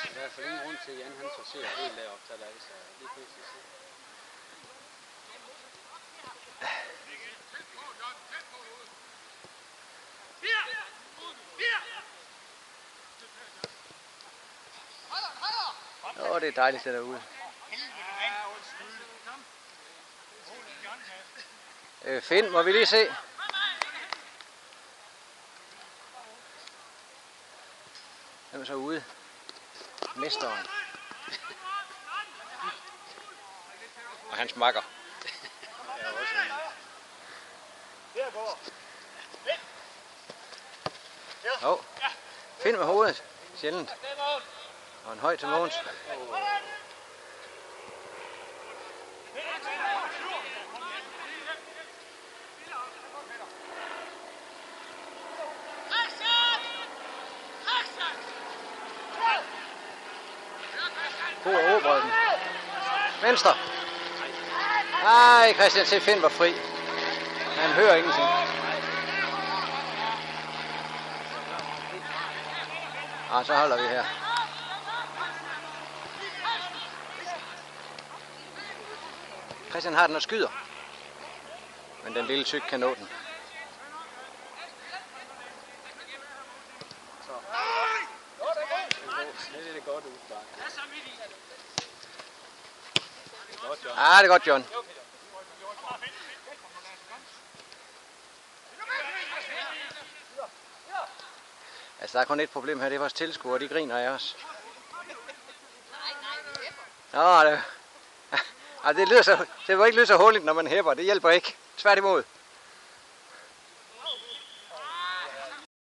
I hvert fald ingen grund til, at Jan han sorterer helt deroppe til Lejse. Lige pludselig så. Det er dejligt det derude. Finn, må vi lige se? Hvem er så ude? Mesteren. Og hans makker. Finn med hovedet. Sjældent. Og en høj til Mogens. God overbrøden. Venstre. Nej, Christian C. Finn var fri. Han hører ingenting. Og så holder vi her. Christian har den og skyder. Men den lille tyk kan nå den. Det er godt udspark. Ah, det er godt, John. Altså, der er kun et problem her, det er vores tilskuere, de griner af os. Nå, det var ikke lyde så hurtigt, når man hæpper. Det hjælper ikke. Tværtimod.